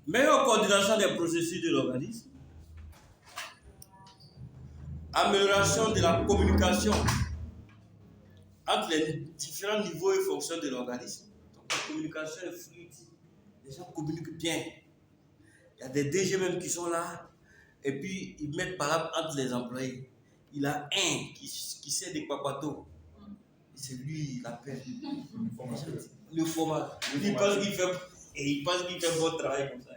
Meilleure coordination des processus de l'organisme. Amélioration de la communication entre les différents niveaux et fonctions de l'organisme. Donc la communication est fluide. Les gens communiquent bien. Il y a des DG même qui sont là. Et puis ils mettent par là entre les employés. Il a un qui sait des papatos. C'est lui, il appelle. Le format. Il pense qu'il fait bon travail comme ça.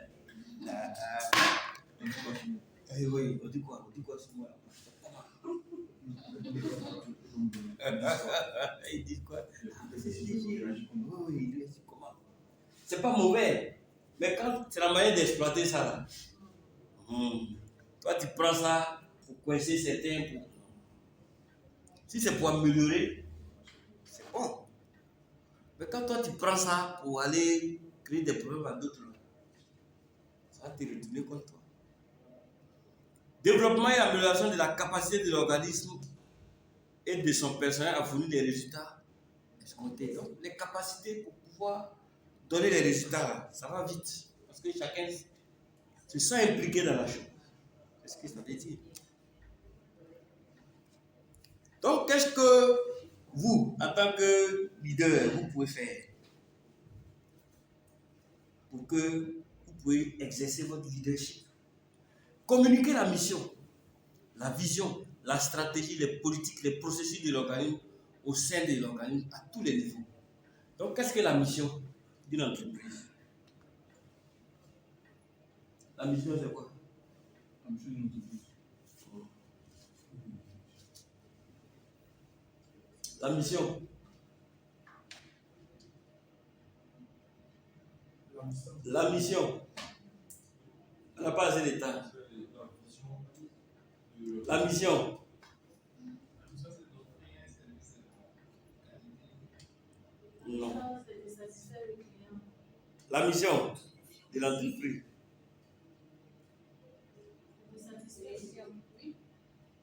Oui, on dit quoi sur moi? Ils disent quoi? Oui, comment? C'est pas mauvais. Mais quand c'est la manière d'exploiter ça là. Toi tu prends ça pour coincer certains. Si c'est pour améliorer, c'est bon. Mais quand toi tu prends ça pour aller créer des problèmes à d'autres, ça va te retourner contre toi. Développement et amélioration de la capacité de l'organisme et de son personnel à fournir des résultats escomptés. Donc, les capacités pour pouvoir donner les résultats, ça va vite. Parce que chacun se sent impliqué dans la chose. C'est ce que ça veut dire. Donc, qu'est-ce que vous, en tant que leader, vous pouvez faire pour que vous puissiez exercer votre leadership? Communiquer la mission, la vision, la stratégie, les politiques, les processus de l'organisme au sein de l'organisme à tous les niveaux. Donc, qu'est-ce que la mission d'une entreprise? La mission, c'est quoi? La mission d'une entreprise. La mission. La mission. On n'a pas assez de temps. La mission. Non. La mission de l'entreprise.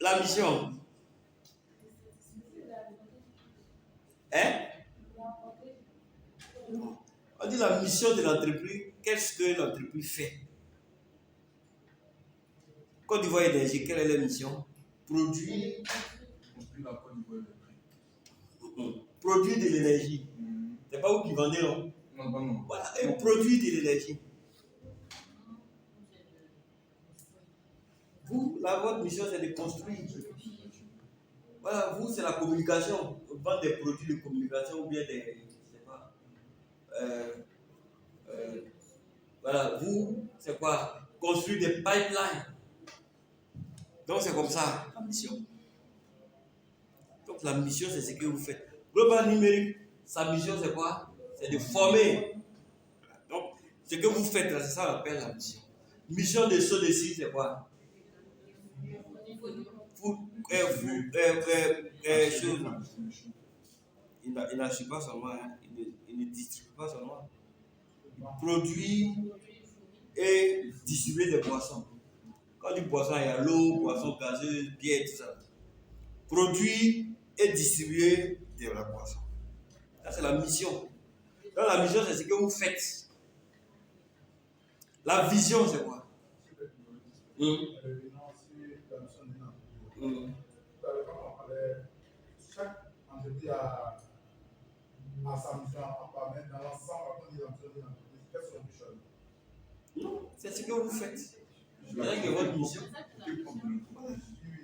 La mission. Hein? On dit la mission de l'entreprise. Qu'est-ce que l'entreprise fait? Côte d'Ivoire Énergie, quelle est la mission? Produire de l'énergie. C'est pas vous qui vendez, non? Non. Voilà, et produire de l'énergie. Vous, votre mission, c'est de construire. Voilà, vous, c'est la communication. Vendre des produits de communication ou bien des. Je sais pas. Voilà, vous, c'est quoi? Construire des pipelines. Donc, c'est comme ça, la mission. Donc, la mission, c'est ce que vous faites. Global numérique, sa mission, c'est quoi? C'est de former. Donc, ce que vous faites, c'est ça qu'on appelle la mission. Mission de saut de site, c'est quoi? Il n'achète pas seulement, il ne distribue pas seulement. Il produit et distribue des boissons. Quand on dit boisson, il y a l'eau, boisson gazeuse, bière, tout ça. Produire et distribuer de la boisson. Ça, c'est la mission. Donc, la mission, c'est ce que vous faites. La vision, c'est quoi? Chaque entreprise a sa mission à part, mais dans l'ensemble, des entreprises, qu'est-ce que vous faites? Non, c'est ce que vous faites. C'est ça qui est votre mission.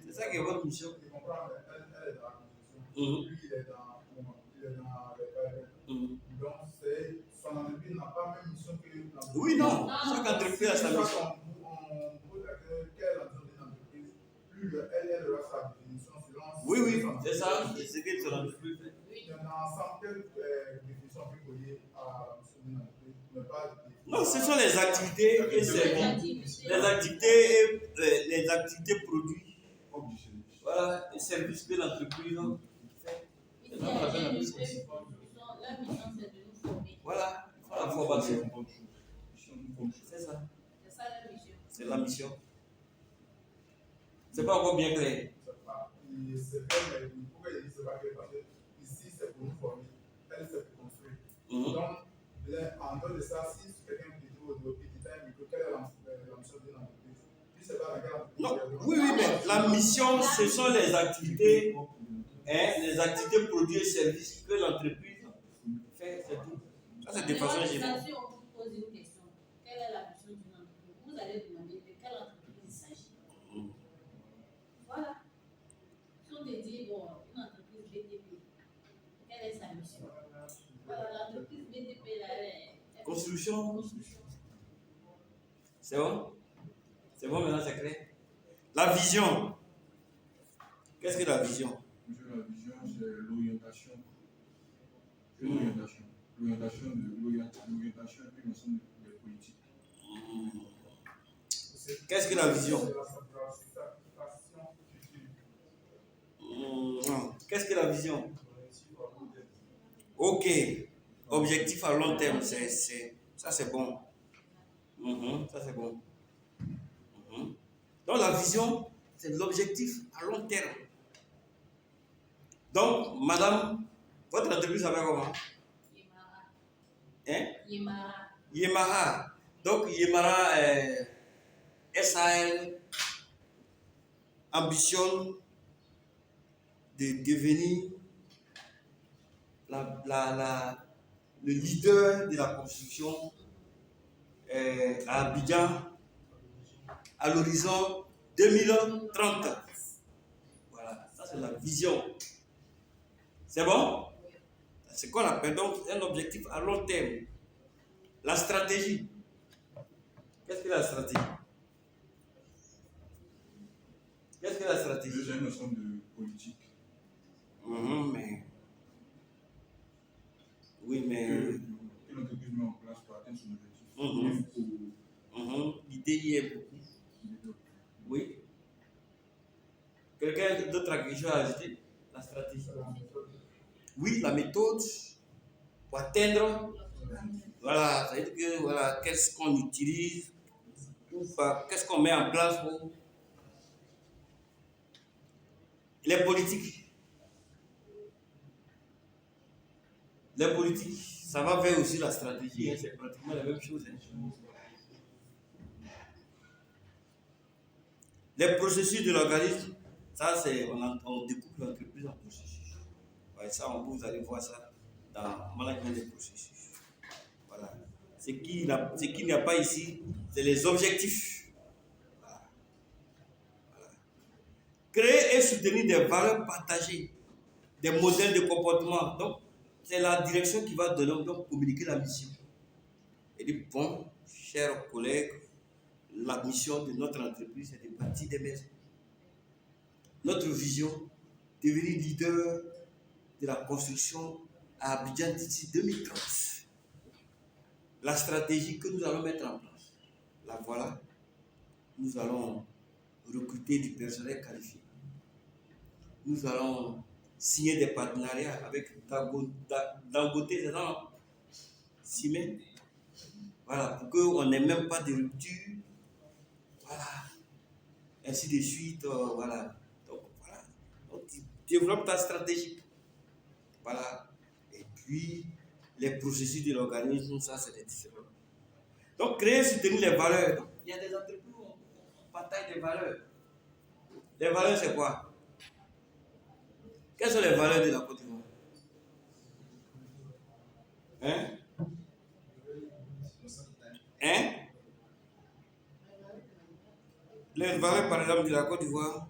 C'est ça qui est votre mission. Je comprends, elle est dans la mission. Lui, il est dans les donc, son entreprise n'a pas la même mission que l'entreprise. Oui, non. Chaque entreprise a sa mission. On pose la question, quelle entreprise? Plus elle aura sa définition selon. Oui, c'est ça. C'est ce que son entreprise fait. Dans l'ensemble, quelle définition vous voyez à la mission d'une entreprise? Non, ce sont les activités et services. Les activités produits. Voilà, les services que l'entreprise fait. C'est ça qu'on appelle la mission. La mission, c'est de nous former. Voilà, la formation. C'est ça. C'est ça la mission. C'est la mission. C'est pas encore bien clair. C'est vrai, mais pourquoi il dit c'est pas clair? Parce que ici, c'est pour nous former. Elle, c'est pour construire. Donc, en dehors de ça, si quelqu'un dit micro, quelle est l'ambition d'une entreprise? Je ne sais pas dans quelle entreprise. Non, oui, mais la mission, ce sont les activités produits et services que l'entreprise fait, c'est tout. Ça, c'est de façon générale. Si on vous pose une question, quelle est la mission d'une entreprise? Vous allez demander de quelle entreprise il s'agit. Voilà. Si on te dit, bon, une entreprise BTP, quelle est sa mission? Voilà, l'entreprise BTP, là, elle est. Construction. C'est bon? C'est bon, maintenant c'est clair. La vision. Qu'est-ce que la vision? La vision, c'est l'orientation. L'orientation d'une ensemble de politiques. Qu'est-ce que la vision? Qu'est-ce que la vision? Ok. Objectif à long terme, ça c'est bon. Ça c'est bon. Donc la vision, c'est l'objectif à long terme. Donc, madame, votre entreprise s'appelle comment? Yemara. Hein? Yemara. Yemara. Donc, Yemara SAL ambitionne de devenir le leader de la construction à Abidjan à l'horizon 2030. Voilà, ça c'est la vision. C'est bon? C'est qu'on appelle donc un objectif à long terme. La stratégie. Qu'est-ce que la stratégie? Qu'est-ce que la stratégie? C'est une notion de politique. Oui, mais. Que l'entreprise met en place pour atteindre son objectif. L'idée y est beaucoup. Oui. Quelqu'un d'autre a quelque chose à ajouter? La stratégie. Oui, la méthode pour atteindre. Voilà, ça veut dire que voilà, qu'est-ce qu'on utilise, qu'est-ce qu'on met en place pour les politiques. Les politiques, ça va vers aussi la stratégie, hein, c'est pratiquement la même chose. Hein. Les processus de l'organisme, ça c'est, on découpe l'entreprise en processus. Ouais, ça, vous allez voir ça dans le management des processus. Voilà. Ce qu'il n'y a pas ici, c'est les objectifs. Voilà. Voilà. Créer et soutenir des valeurs partagées, des modèles de comportement. Donc, c'est la direction qui va donner, donc communiquer la mission. Et dit, bon, chers collègues, la mission de notre entreprise, c'est de bâtir des maisons. Notre vision, devenir leader de la construction à Abidjan d'ici 2030. La stratégie que nous allons mettre en place, la voilà. Nous allons recruter du personnel qualifié. Nous allons signer des partenariats avec Dangote, c'est ça, Ciment. Voilà, pour qu'on n'ait même pas de rupture. Voilà. Ainsi de suite, voilà. Donc, voilà. Donc, tu développes ta stratégie. Voilà. Et puis, les processus de l'organisme, ça, c'est différent. Donc, créer, soutenir les valeurs. Donc, il y a des entreprises où on partage des valeurs. Les valeurs, c'est quoi? Quelles sont les valeurs de la Côte d'Ivoire? Hein? Hein? Les valeurs, par exemple, de la Côte d'Ivoire.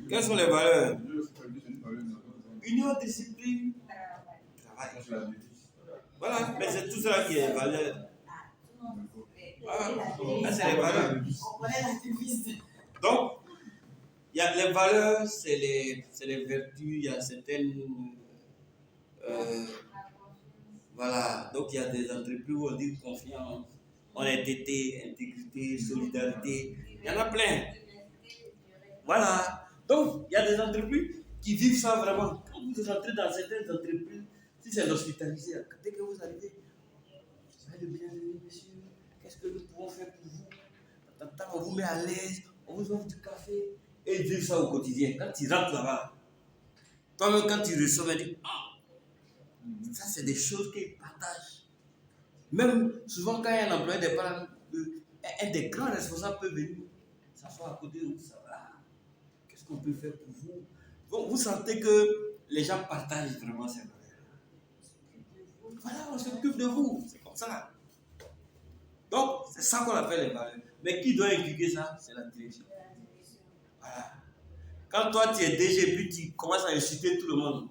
Quelles sont les valeurs? Union, discipline, travail. Voilà, mais c'est tout cela qui est valeur. Voilà, c'est les valeurs. Donc, il y a les valeurs, c'est les vertus, il y a certaines. Voilà, donc il y a des entreprises où on dit confiance, honnêteté, intégrité, solidarité. Il y en a plein. Voilà. Donc, il y a des entreprises qui vivent ça vraiment. Quand vous rentrez dans certaines entreprises, si c'est l'hospitalisé, dès que vous arrivez, soyez le bienvenu, monsieur. Qu'est-ce que nous pouvons faire pour vous? On vous met à l'aise, on vous offre du café. Et ils vivent ça au quotidien. Quand ils rentrent là-bas, toi-même, quand tu reçois, tu dis, ah, ça, c'est des choses qu'ils partagent. Même souvent, quand il y a un employé des parents, un des grands responsables peut venir s'asseoir à côté de vous, ça va. Qu'est-ce qu'on peut faire pour vous? Donc, vous sentez que les gens partagent vraiment ces valeurs. Voilà, on s'occupe de vous. C'est comme ça. Donc, c'est ça qu'on appelle les valeurs. Mais qui doit inculquer ça? C'est la direction. Voilà. Quand toi, tu es DG, puis tu commences à insulter tout le monde.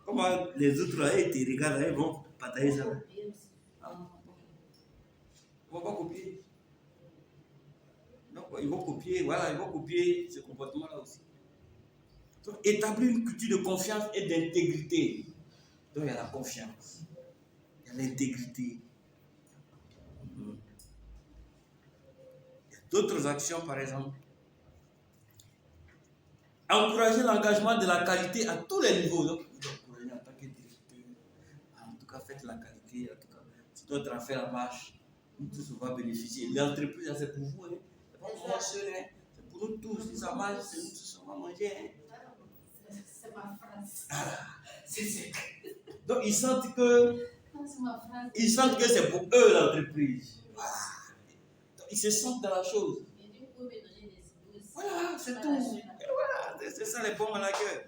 Comment les autres, là, ils te regardent, ils vont partager ça. Ils ne vont pas copier. Donc, ils vont copier, voilà, ils vont copier ce comportement-là aussi. Donc, établir une culture de confiance et d'intégrité. Donc, il y a la confiance. Il y a l'intégrité. Il y a d'autres actions, par exemple. Encourager l'engagement de la qualité à tous les niveaux. Donc, vous encouragez en tant que directeur. En tout cas, faites la qualité. En tout cas, si d'autres en fait la marche, nous tous on va bénéficier. L'entreprise, c'est pour vous. Hein. C'est pas pour moi seul. Hein. C'est pour nous tous. Si ça marche, c'est nous tous, on va manger. Hein. C'est ma phrase. Ah, c'est. Donc, ils sentent que c'est pour eux l'entreprise. Voilà. Donc, ils se sentent dans la chose. Voilà, c'est tout. Et voilà, c'est ça les bons managers.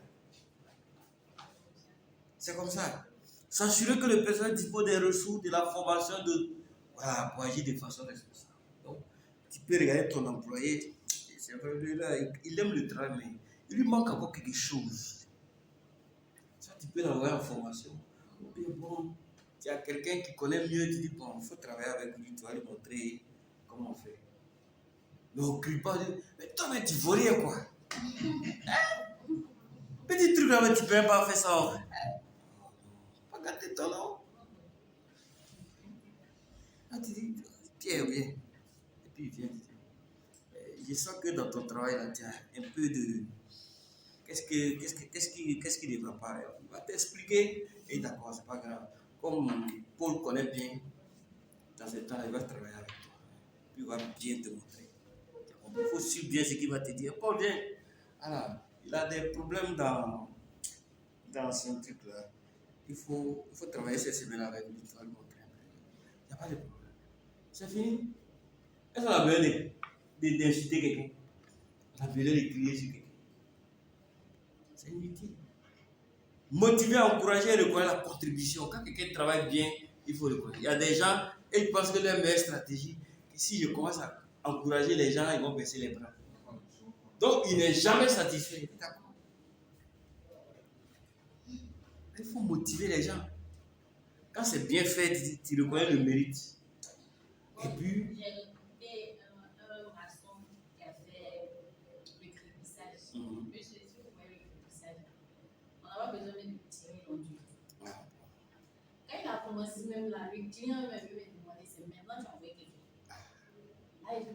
C'est comme ça. S'assurer que le personnel dispose des ressources, de la formation, voilà, pour agir de façon responsable. Donc, tu peux regarder ton employé, c'est vrai, là, il aime le travail, mais il lui manque encore quelque chose. Ça, tu peux l'envoyer en formation. Ou bien, bon, tu as quelqu'un qui connaît mieux, tu dis, bon, il faut travailler avec lui, tu vas lui montrer comment on fait. Ne recule pas, mais toi, mais tu vaux rien, quoi. Petit truc là, mais tu peux même pas faire ça. Pas gâter ton nom. Ah, tu dis, Pierre, viens. Et puis il vient. Je sens que dans ton travail, là, tu as un peu de. Qu'est-ce qui ne va pas? Il va t'expliquer. Et d'accord, c'est pas grave. Comme Paul connaît bien, dans ce temps, il va travailler avec toi. Puis il va bien te montrer. Il faut suivre bien ce qu'il va te dire. Paul, viens. Alors, il a des problèmes dans son truc là. Il faut travailler cette semaine avec lui. Tu vas le montrer. Il n'y a pas de problème. C'est fini. Est-ce qu'on a besoin d'insulter quelqu'un? On a besoin de crier sur quelqu'un. C'est inutile. Motiver, encourager et reconnaître la contribution. Quand quelqu'un travaille bien, il faut le reconnaître. Il y a des gens, ils pensent que leur meilleure stratégie, si je commence à encourager les gens, ils vont baisser les bras. Donc, il n'est jamais satisfait. D'accord. Il faut motiver les gens. Quand c'est bien fait, tu reconnais le mérite. Et puis. J'ai écouté un maçon qui a fait le crépissage. Monsieur, si vous voyez le crépissage, on n'a pas besoin de tirer l'enduit. Quand il a commencé même là, le client même lui demandé, c'est maintenant tu as envoyé quelqu'un.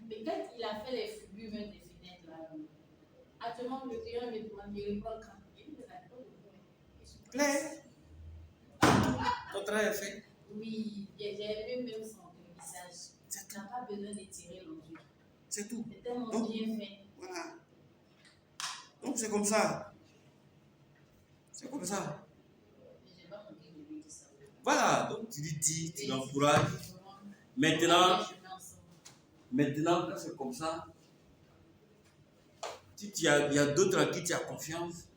Mais quand il a fait les fibres même des fenêtres là, actuellement le client me demande, il reprend quand. Il me dit, Claire. Ton travail est fait. Oui, j'ai aimé même son crépissage. Tu n'as pas besoin de tirer l'enduit. C'est tout. C'est tellement bien fait. Voilà. Donc c'est comme ça. C'est comme ça. J'ai pas manqué de lui dire ça. Voilà. Donc tu lui dis, tu l'encourages. Maintenant, quand c'est comme ça, il y a d'autres à qui tu as confiance,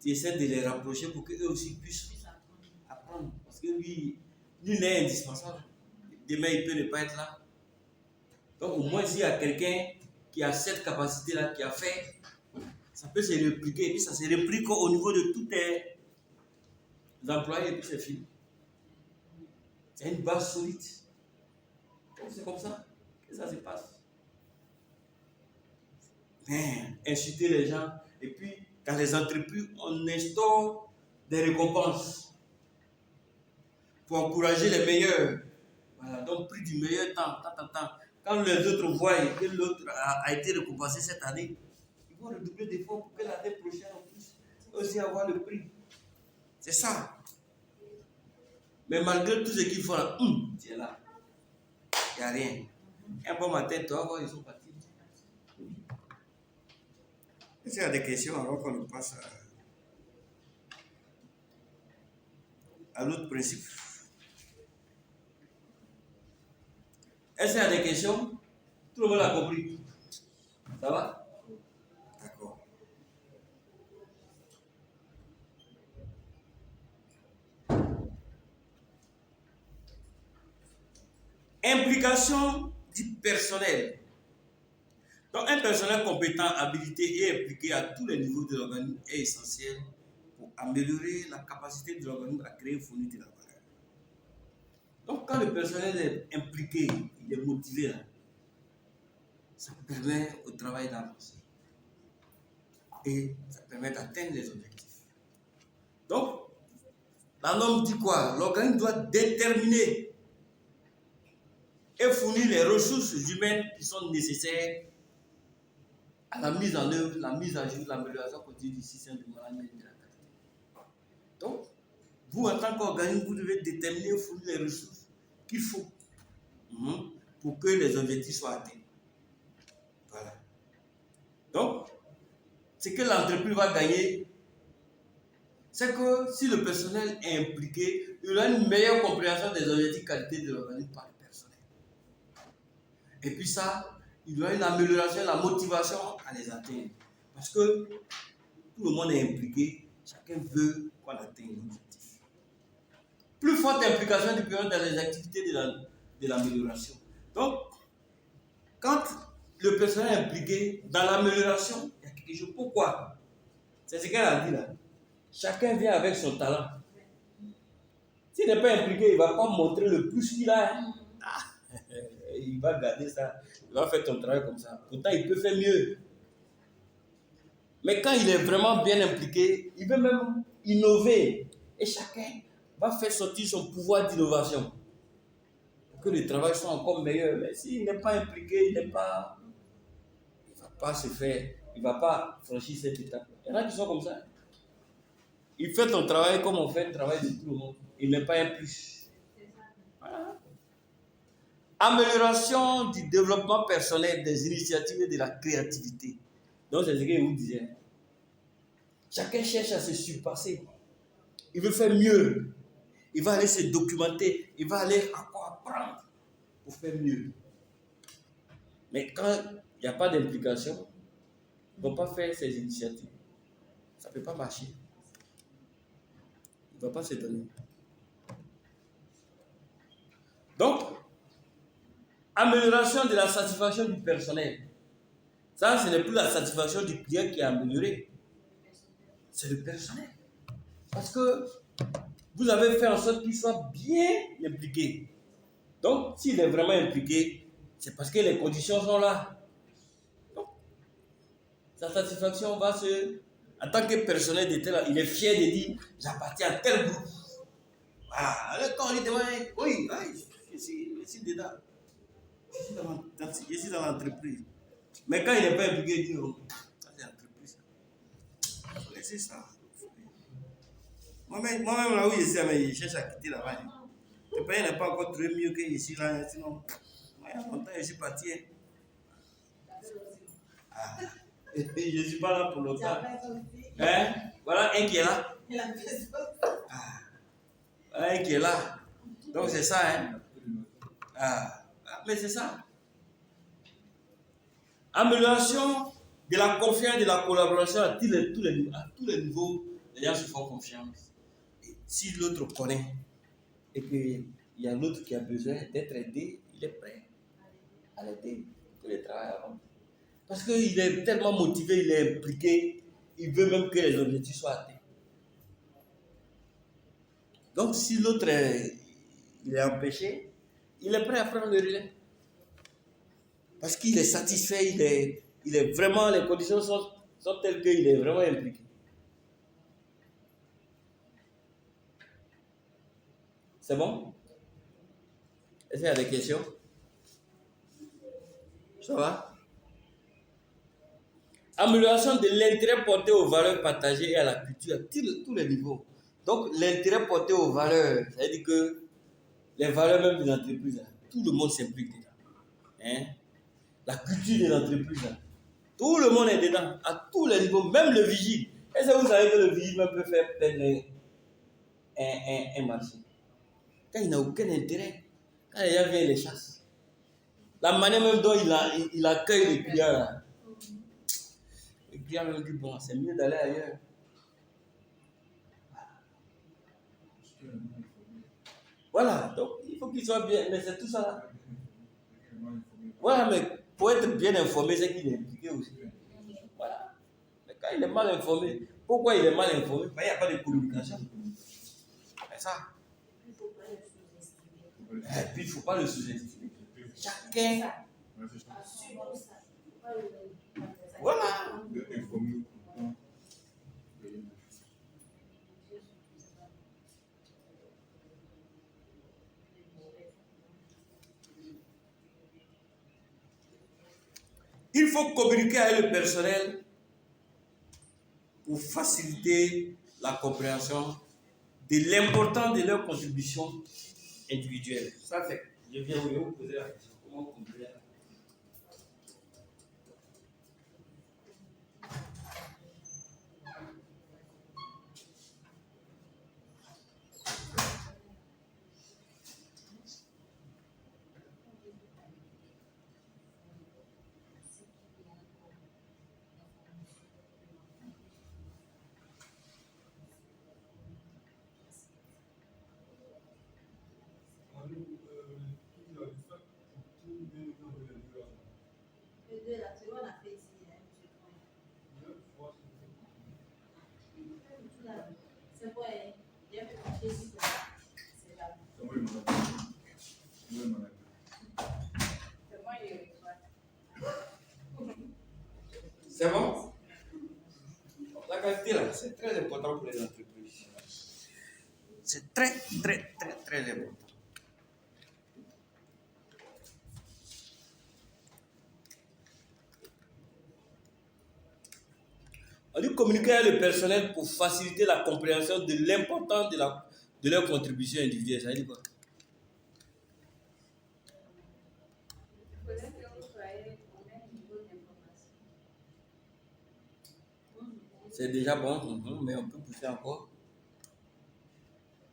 tu essaies de les rapprocher pour qu'eux aussi puissent apprendre. Parce que lui n'est indispensable. Demain, il peut ne pas être là. Donc, au moins, s'il y a quelqu'un qui a cette capacité-là, qui a fait, ça peut se répliquer. Et puis, ça se réplique au niveau de tous tes employés, et puis c'est fini. C'est une base solide. Donc, c'est comme ça que ça se passe. Mais, inciter les gens. Et puis, dans les entreprises, on instaure des récompenses pour encourager les meilleurs. Voilà, donc prix du meilleur temps. Quand les autres voient que l'autre a été récompensé cette année, ils encore redoubler d'efforts pour que l'année prochaine, on puisse aussi avoir le prix. C'est ça. Mais malgré tout ce qu'ils font là, tu es là. Il n'y a rien. Un bon matin, tu vas voir, ils sont partis. Est-ce qu'il y a des questions avant qu'on passe à l'autre principe? Est-ce qu'il y a des questions? Tout le monde a compris. Ça va? D'accord. Implication du personnel. Donc, un personnel compétent, habilité et impliqué à tous les niveaux de l'organisme est essentiel pour améliorer la capacité de l'organisme à créer et fournir de la valeur. Donc, quand le personnel est impliqué, il est motivé, là, ça permet au travail d'avancer. Et ça permet d'atteindre les objectifs. Donc, la norme dit quoi? L'organisme doit déterminer et fournir les ressources humaines qui sont nécessaires à la mise en œuvre, la mise à jour, l'amélioration continue du système de management de la qualité. Donc, vous, en tant qu'organisme, vous devez déterminer et fournir les ressources qu'il faut pour que les objectifs soient atteints. Voilà. Donc, ce que l'entreprise va gagner, c'est que si le personnel est impliqué, il aura une meilleure compréhension des objectifs qualité de l'organisme par le personnel. Et puis ça, il y aura une amélioration, la motivation à les atteindre. Parce que tout le monde est impliqué, chacun veut qu'on atteigne l'objectif. Plus forte implication du personnel dans les activités de l'amélioration. Donc, quand le personnel est impliqué dans l'amélioration, il y a quelque chose. Pourquoi? C'est ce qu'elle a dit là. Chacun vient avec son talent. S'il n'est pas impliqué, il ne va pas montrer le plus qu'il a. Il va garder ça. Il va faire ton travail comme ça. Pourtant, il peut faire mieux. Mais quand il est vraiment bien impliqué, il veut même innover. Et chacun va faire sortir son pouvoir d'innovation. Pour que le travail soit encore meilleur. Mais s'il n'est pas impliqué, il ne va pas se faire. Il ne va pas franchir cette étape. Il y en a qui sont comme ça. Il fait ton travail comme on fait le travail de tout le monde. Il n'est pas un plus. Voilà. Amélioration du développement personnel, des initiatives et de la créativité. Donc, c'est ce que je vous disais. Chacun cherche à se surpasser. Il veut faire mieux. Il va aller se documenter. Il va aller encore apprendre pour faire mieux. Mais quand il n'y a pas d'implication, ils ne vont pas faire ces initiatives. Ça ne peut pas marcher. Il ne va pas se donner. Donc, amélioration de la satisfaction du personnel. Ça, ce n'est plus la satisfaction du client qui est améliorée. C'est le personnel. Parce que vous avez fait en sorte qu'il soit bien impliqué. Donc, s'il est vraiment impliqué, c'est parce que les conditions sont là. Donc, sa satisfaction va se... En tant que personnel de tel, il est fier de dire, j'appartiens à tel groupe. Ah, quand on lui demande, oui, je suis dedans. Je suis dans l'entreprise. Mais quand il n'est pas impliqué, il dit, oh, ça c'est l'entreprise. Il faut laisser ça. Moi-même, là où je suis, mais je cherche à quitter là-bas. Le pays n'est pas encore trouvé mieux que ici, là. Sinon, moi, il y a longtemps, je suis parti. Ah. Je ne suis pas là pour longtemps. Hein? Voilà un qui est là. Ah. Voilà un qui est là. Donc c'est ça, hein? Ah. Mais c'est ça. Amélioration de la confiance, de la collaboration à tous les niveaux. Les gens se font confiance. Et si l'autre connaît et qu'il y a l'autre qui a besoin d'être aidé, il est prêt à l'aider pour que le travail avance. Parce qu'il est tellement motivé, il est impliqué, il veut même que les objectifs soient atteints. Donc si l'autre est empêché, il est prêt à prendre le relais. Parce qu'il est satisfait, il est vraiment, les conditions sont telles qu'il est vraiment impliqué. C'est bon? Est-ce qu'il y a des questions? Ça va? Amélioration de l'intérêt porté aux valeurs partagées et à la culture à tous les niveaux. Donc, l'intérêt porté aux valeurs, ça veut dire que les valeurs même des entreprises, là, tout le monde s'implique dedans. Hein? La culture de l'entreprise, là, tout le monde est dedans, à tous les niveaux, même le vigile. Est-ce que vous savez que le vigile même peut faire perdre un marché? Quand il n'a aucun intérêt, quand les gens viennent, il les chasse. La manière même dont il accueille les clients, là, les clients même disent, bon, c'est mieux d'aller ailleurs. Voilà, donc il faut qu'il soit bien, mais c'est tout ça là. Voilà, mais pour être bien informé, c'est qu'il est impliqué aussi. Voilà. Mais quand il est mal informé, pourquoi il est mal informé? Il n'y a pas de communication. C'est ça. Et puis il ne faut pas le sous-estimer. Chacun. Voilà. Il faut communiquer avec le personnel pour faciliter la compréhension de l'importance de leur contribution individuelle. Ça fait, je viens vous poser la question. Comment comprendre? C'est bon? La qualité là, c'est très important pour les entreprises. C'est très, très, très, très important. On dit communiquer avec le personnel pour faciliter la compréhension de l'importance de leur contribution individuelle. Ça veut dire quoi? C'est déjà bon, mais on peut pousser encore.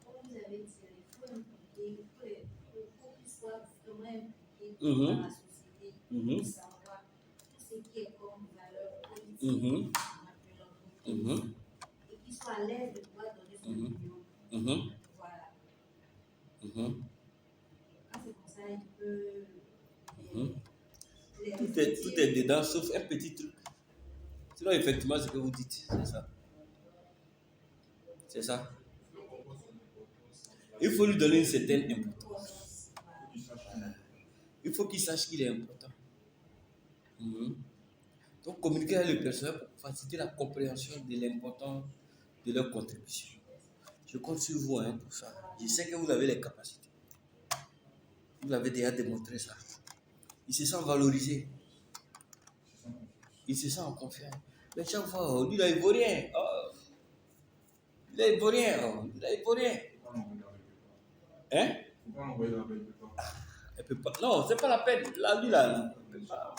Comme vous avez dit, il faut impliquer, il faut qu'ils soient vraiment impliqués Mhm. dans la société, Mhm. pour savoir tout ce qui est comme valeur politique, et qu'ils soient à l'aise de pouvoir donner son opinion. Voilà. Quand c'est comme ça, il peut. Tout est dedans, sauf un petit truc. Sinon, effectivement, ce que vous dites, c'est ça. C'est ça. Il faut lui donner une certaine importance. Il faut qu'il sache qu'il est important. Donc, communiquer avec le personnel pour faciliter la compréhension de l'importance de leur contribution. Je compte sur vous pour ça. Je sais que vous avez les capacités. Vous avez déjà démontré ça. Il se sent valorisé. Il se sent en confiance. Mais chaque fois, lui, là, il ne vaut rien. Oh. Lui, là, il ne vaut rien. Oh. Lui, là, il ne vaut rien. Hein? Elle peut pas. Non, c'est pas la peine. Là, lui, là, elle peut pas.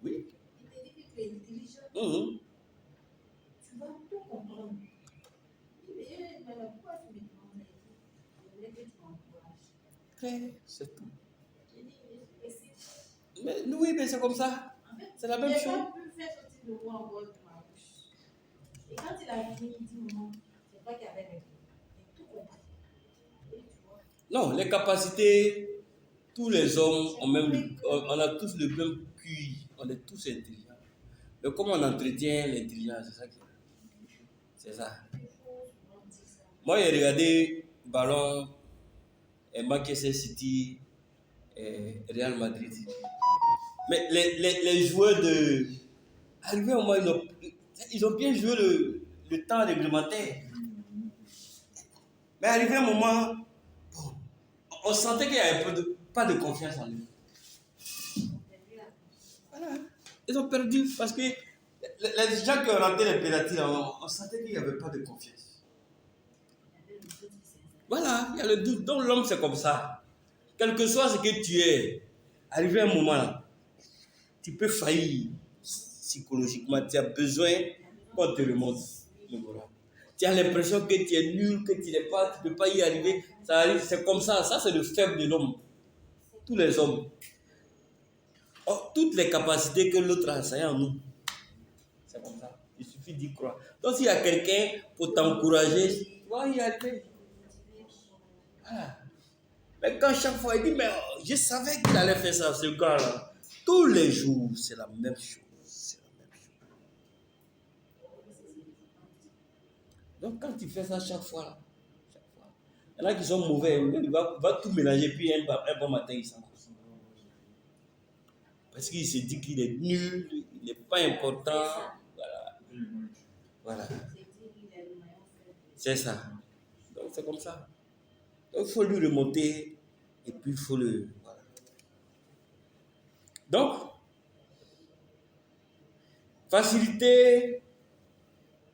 Oui. Tu vas tout comprendre. Mais pourquoi tu me demandes? Je voulais que tu m'encourages. C'est tout. Mais, oui, mais c'est comme ça. C'est la même chose. Il n'a pas pu faire sortir le mot encore de ma bouche. Et quand il a fini, il dit non, c'est pas qu'il y avait tout compris. Non, les capacités, tous les hommes on a tous le même QI, on est tous intelligents. Mais comment on entretient l'intelligence, c'est ça qui est. C'est ça. Moi, j'ai regardé Ballon et Manchester City et Real Madrid. Mais les joueurs de... Arrivé au moment, ils ont bien joué le temps réglementaire. Mais arrivé un moment, bon, on sentait qu'il n'y avait pas de confiance en eux. Voilà. Ils ont perdu parce que les gens qui ont rentré les pénaltys, on sentait qu'il n'y avait pas de confiance. Voilà, il y a le doute. Donc l'homme, c'est comme ça. Quel que soit ce que tu es, arrivé un moment là, tu peux faillir psychologiquement. Tu as besoin qu'on te remonte le moral. Tu as l'impression que tu es nul, que tu n'es pas, tu ne peux pas y arriver. Ça arrive, c'est comme ça. Ça, c'est le faible de l'homme. Tous les hommes. Or, toutes les capacités que l'autre a, ça y est en nous. C'est comme ça. Il suffit d'y croire. Donc, s'il y a quelqu'un pour t'encourager, tu vas y arriver. Voilà. Mais quand chaque fois, il dit, mais je savais qu'il allait faire ça, ce gars-là. Tous les jours, c'est la même chose. C'est la même chose. Donc, quand tu fais ça chaque fois, il y en a qui sont mauvais. Il va tout mélanger, puis un bon matin, il s'en va. Parce qu'il se dit qu'il est nul, il n'est pas important. Voilà. Voilà. C'est ça. Donc, c'est comme ça. Donc, il faut lui remonter, et puis il faut le... Voilà. Donc, faciliter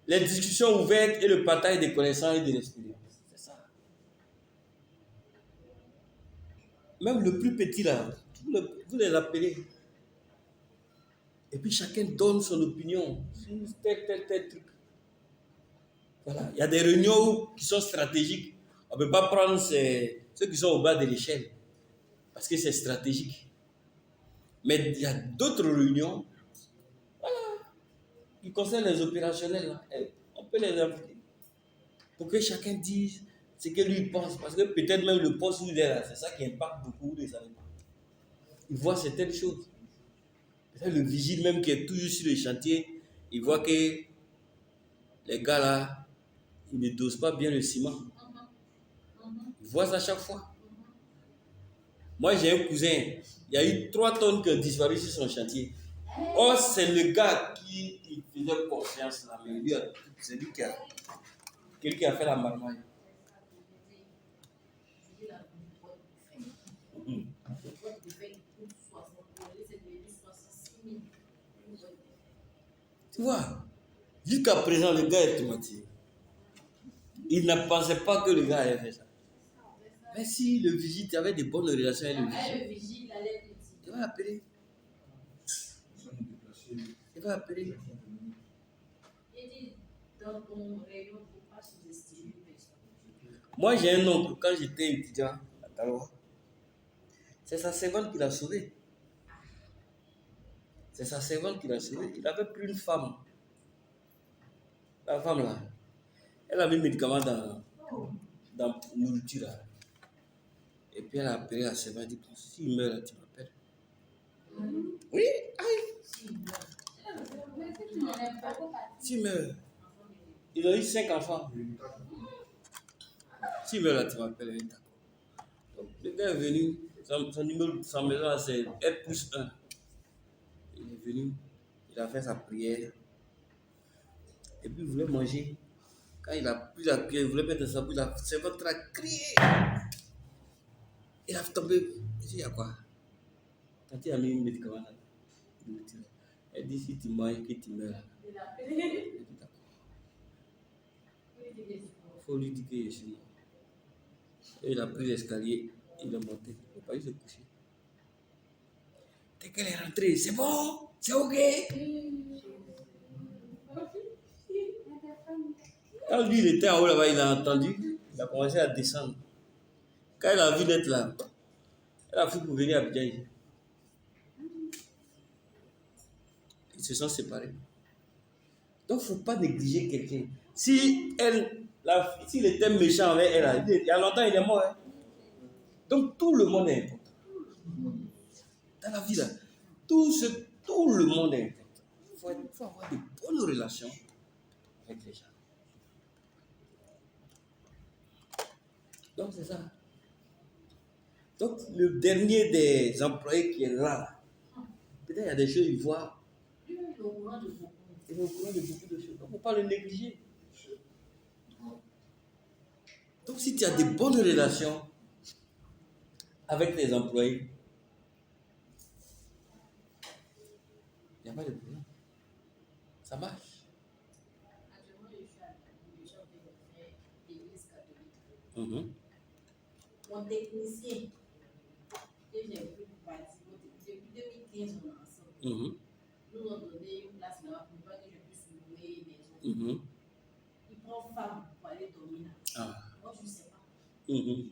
les discussions ouvertes et le partage des connaissances et de l'expérience. C'est ça. Même le plus petit là, vous les appelez. Et puis chacun donne son opinion sur tel truc. Voilà. Il y a des réunions qui sont stratégiques. On ne peut pas prendre ceux qui sont au bas de l'échelle. Parce que c'est stratégique. Mais il y a d'autres réunions, voilà, qui concernent les opérationnels. Là. On peut les inviter. Pour que chacun dise ce que lui pense. Parce que peut-être même le poste où il est là, c'est ça qui impacte beaucoup les animaux. Il voit certaines choses. Peut-être le vigile même qui est toujours sur le chantier, il voit que les gars là, ils ne dosent pas bien le ciment. Il voit ça chaque fois. Moi j'ai un cousin, il y a eu 3 tonnes qui ont disparu sur son chantier. Or c'est le gars qui il faisait confiance là, mais lui, c'est lui qui a fait la marmaille. Tu vois, jusqu'à présent, le gars est traumatisé. Il ne pensait pas que le gars allait faire ça. Mais si le vigile, tu avais de bonnes relations avec le vigile, il va appeler. Il va appeler. Moi, j'ai un oncle, quand j'étais étudiant à Taloa, c'est sa servante qui l'a sauvé. C'est sa servante qui l'a sauvé. Il avait pris une femme. La femme là, elle avait mis des médicaments dans la nourriture là. Et puis elle a appelé la servante, elle dit, s'il meurt là, tu m'appelles. Oui, aïe. S'il meurt, il a eu 5 enfants. S'il meurt là, tu m'appelles. Donc le gars est venu, son numéro, sa maison là, c'est R+1. Il est venu, il a fait sa prière. Et puis il voulait manger. Quand il a pris la cuillère, il voulait mettre sa bouche, la servante a crié. Il a tombé. Il dit, il y a quoi? Quand il a mis un médicament là, elle dit, si tu manges, que tu meurs. Il dit, d'accord. Il faut lui dire que je suis mort. Et il a pris l'escalier, il est monté. Il n'a pas eu se coucher. Dès qu'elle est rentrée, c'est bon, c'est ok. Quand lui, il était en haut là-bas, il a entendu, il a commencé à descendre. Quand il a vu d'être là, elle a fait pour venir à Abidjan. Ils se sont séparés. Donc, il ne faut pas négliger quelqu'un. S'il était méchant avec elle, il y a longtemps, il est mort. Hein? Donc, tout le monde est important. Dans la vie, là, tout le monde est important. Il faut avoir de bonnes relations avec les gens. Donc, c'est ça. Donc, le dernier des employés qui est là, Peut-être il y a des choses, il voit. Lui, il est au courant de beaucoup. Il est au courant de beaucoup de choses. Donc, il ne faut pas le négliger. Donc, si tu as de bonnes relations avec tes employés, il n'y a pas de problème. Ça marche. Actuellement, je suis à la commission de faire l'église catholique. Mhm. Mon technicien, que j'ai pris pour participer, depuis 2015, on est ensemble. Mhm. Nous ont donné une place là-bas pour pas que je puisse louer des autres. Mhm. Il prend femme pour aller dormir là. Ah. Moi, je ne sais pas. Mhm.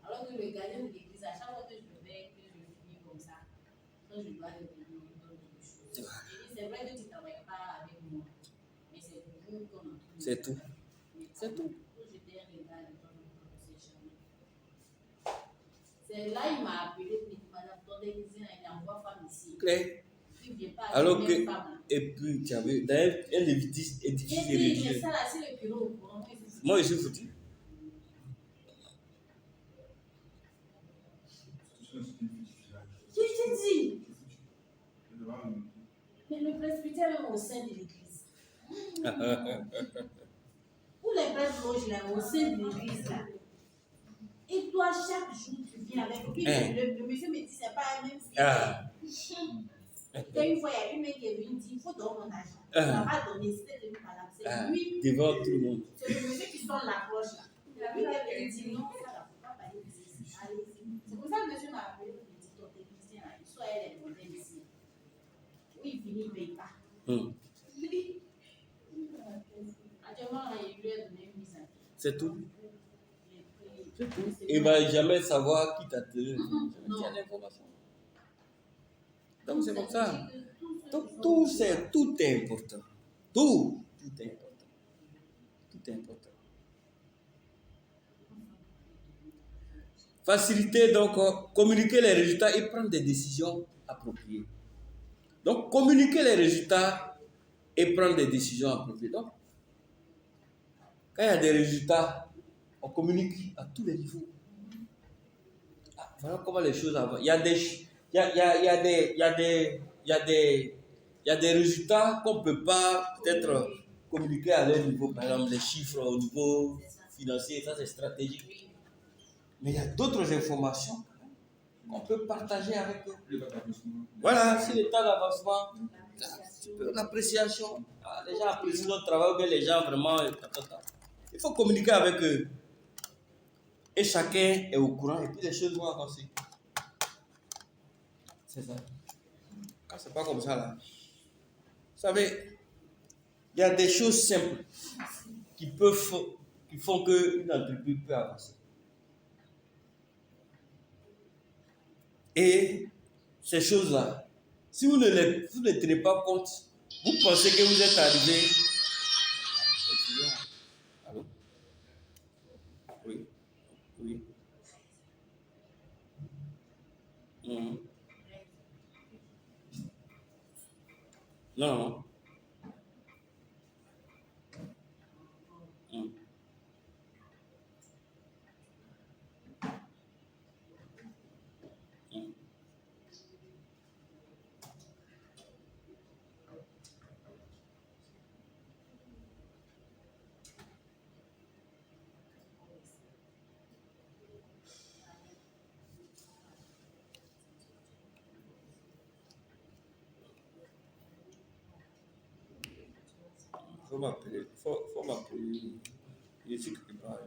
Alors que le gardien de l'église, à chaque fois que je vais, que je finis comme ça, quand je dois le payer, il me donne quelque chose. Je dis, c'est vrai que tu ne travailles pas avec moi, mais c'est pour vous qu'on a tout. C'est tout. C'est tout. J'étais un regard de temps en temps, c'est jamais. C'est là il m'a appelé pour dire, madame, ton technicien, il envoie femme ici. Claire. Il ne vient pas Alors avec que, une femme là. et puis, tu avais, d'ailleurs, un édifice J'ai dit, mais religieux. ça là, c'est le bureau au courant. Moi, je suis foutu. Je t'ai dit. Mais le presbytère est au sein de l'église. Où les prêtres logent là, au sein de l'église là. Et toi, chaque jour, tu viens avec. Puis le monsieur me dit, c'est pas un même style. Ah. Et une fois, il y a une mec qui est venue dire, il faut donner mon argent. Il n'a pas donné, c'était devenu malade. C'est lui. Devant tout le monde. C'est le monsieur qui sonne la cloche là. Lui qui est venu dire, non, ça là, faut pas parler de ceci. Allez-y. C'est pour ça que le monsieur m'a appelé pour me dire, ton technicien là, soit elle est modèle ici. Oui, il finit, il ne paye pas. Actuellement, là, il lui a donné une mise à pied. C'est tout. Il ne va jamais savoir qui t'a tenu. Il y a l'information. Donc c'est comme ça. Donc tout est important. Tout est important. Tout est important. Faciliter, donc, communiquer les résultats et prendre des décisions appropriées. Donc, communiquer les résultats et prendre des décisions appropriées. Donc, quand il y a des résultats, on communique à tous les niveaux. Ah, voilà comment les choses avancent. Il y a des résultats qu'on ne peut pas peut-être communiquer à leur niveau. Par exemple, les chiffres au niveau financier, ça c'est stratégique. Mais il y a d'autres informations qu'on peut partager avec eux. Voilà, si l'état d'avancement, l'appréciation. Ah, les gens apprécient notre travail, mais les gens vraiment. Il faut communiquer avec eux. Et chacun est au courant et puis les choses vont avancer. C'est ça. Quand c'est pas comme ça là. Vous savez, il y a des choses simples qui font qu'une entreprise peut avancer. Et ces choses-là, si vous ne tenez pas compte, vous pensez que vous êtes arrivé. Allô? Oui. Oui. Non. Faut m'appeler. Je suis quelque part.